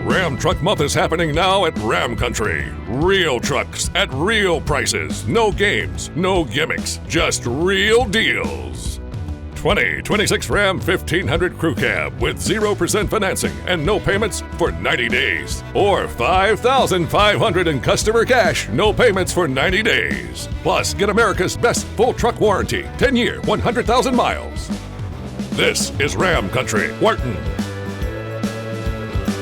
Ram Truck Month is happening now at Ram Country. Real trucks at real prices. No games, no gimmicks, just real deals. 2026 Ram 1500 Crew Cab with 0% financing and no payments for 90 days. Or $5,500 in customer cash, no payments for 90 days. Plus, get America's best full truck warranty, 10-year, 100,000 miles. This is Ram Country Wharton.